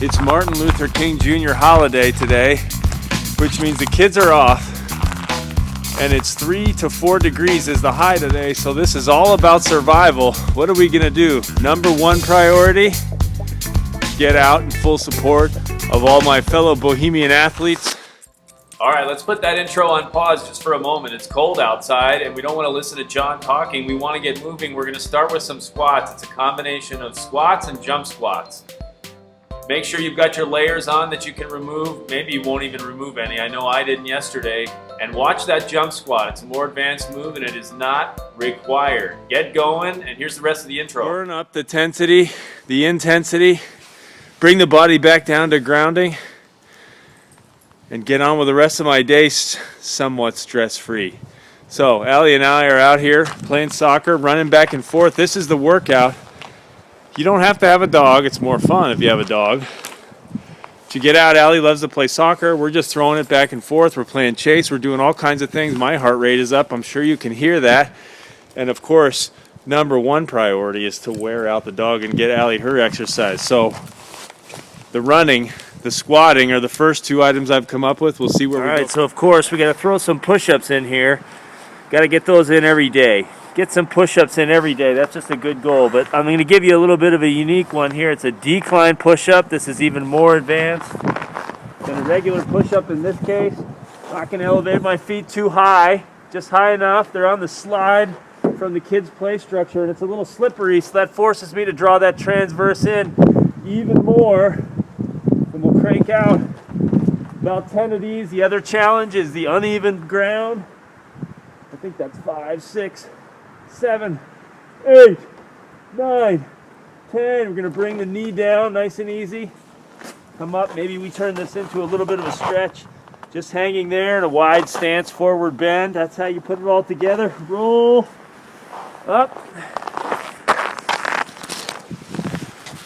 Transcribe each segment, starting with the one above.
It's Martin Luther King Jr. holiday today, which means the kids are off, and it's 3 to 4 degrees is the high today, so this is all about survival. What are we gonna do? Number one priority, get out in full support of all my fellow Bohemian athletes. All right, let's put that intro on pause just for a moment. It's cold outside and we don't want to listen to John talking. We want to get moving. We're going to start with some squats. It's a combination of squats and jump squats. Make sure you've got your layers on that you can remove. Maybe you won't even remove any. I know I didn't yesterday. And watch that jump squat. It's a more advanced move and it is not required. Get going, and here's the rest of the intro. Burn up the intensity, bring the body back down to grounding, and get on with the rest of my day somewhat stress-free. So Allie and I are out here playing soccer, running back and forth. This is the workout. You don't have to have a dog. It's more fun if you have a dog. But you get out. Allie loves to play soccer. We're just throwing it back and forth. We're playing chase. We're doing all kinds of things. My heart rate is up. I'm sure you can hear that. And of course, number one priority is to wear out the dog and get Allie her exercise. So the running, the squatting are the first two items I've come up with. We'll see where we go. All right, so of course we got to throw some push-ups in here. Got to get those in every day. Get some push-ups in every day. That's just a good goal. But I'm going to give you a little bit of a unique one here. It's a decline push-up. This is even more advanced than a regular push-up in this case. Not going to elevate my feet too high, just high enough. They're on the slide from the kids' play structure, and it's a little slippery, so that forces me to draw that transverse in even more. And we'll crank out about 10 of these. The other challenge is the uneven ground. I think that's 5, 6, 7, 8, 9, 10. We're going to bring the knee down nice and easy. Come up. Maybe we turn this into a little bit of a stretch. Just hanging there in a wide stance, forward bend. That's how you put it all together. Roll up.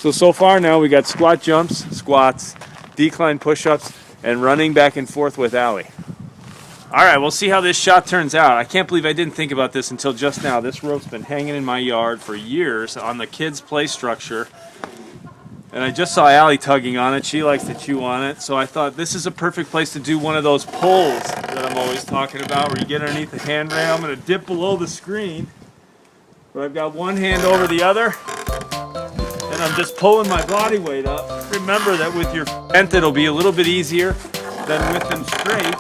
So far now we got squat jumps, squats, decline push-ups, and running back and forth with Allie. All right, we'll see how this shot turns out. I can't believe I didn't think about this until just now. This rope's been hanging in my yard for years on the kids' play structure. And I just saw Allie tugging on it. She likes to chew on it. So I thought this is a perfect place to do one of those pulls that I'm always talking about, where you get underneath the handrail. I'm going to dip below the screen, but I've got one hand over the other. And I'm just pulling my body weight up. Remember that with your bent, it'll be a little bit easier than with them straight.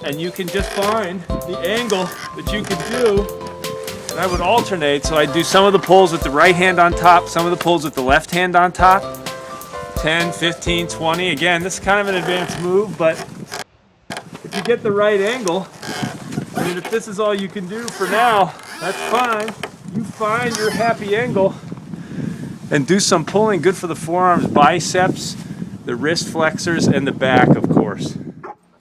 And you can just find the angle that you can do. And I would alternate, so I'd do some of the pulls with the right hand on top, some of the pulls with the left hand on top. 10, 15, 20. Again, this is kind of an advanced move, but if you get the right angle, I mean, if this is all you can do for now, that's fine. You find your happy angle and do some pulling. Good for the forearms, biceps, the wrist flexors, and the back, of course.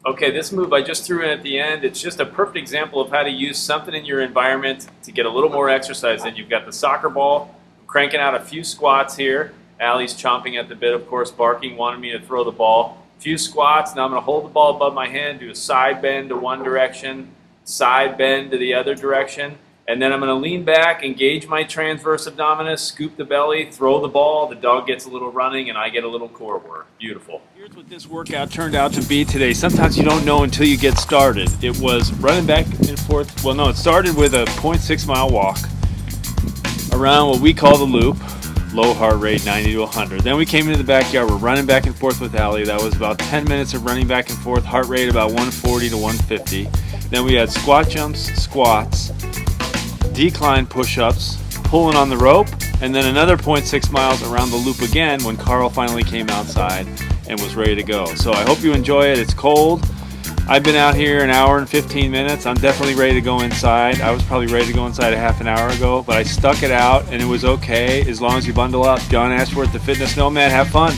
Okay, this move I just threw in at the end, it's just a perfect example of how to use something in your environment to get a little more exercise in. You've got the soccer ball, cranking out a few squats here. Allie's chomping at the bit, of course, barking, wanting me to throw the ball. A few squats. Now I'm going to hold the ball above my hand, do a side bend to one direction, side bend to the other direction. And then I'm going to lean back, engage my transverse abdominis, scoop the belly, throw the ball. The dog gets a little running, and I get a little core work. Beautiful. Here's what this workout turned out to be today. Sometimes you don't know until you get started. It was running back and forth. Well, no, it started with a 0.6 mile walk around what we call the loop, low heart rate, 90 to 100. Then we came into the backyard. We're running back and forth with Allie. That was about 10 minutes of running back and forth, heart rate about 140 to 150. Then we had squat jumps, squats, decline push-ups, pulling on the rope, and then another 0.6 miles around the loop again when Carl finally came outside and was ready to go. So I hope you enjoy it. It's cold. I've been out here an hour and 15 minutes. I'm definitely ready to go inside. I was probably ready to go inside a half an hour ago, but I stuck it out and it was okay as long as you bundle up. John Ashworth, the Fitness Nomad. Have fun.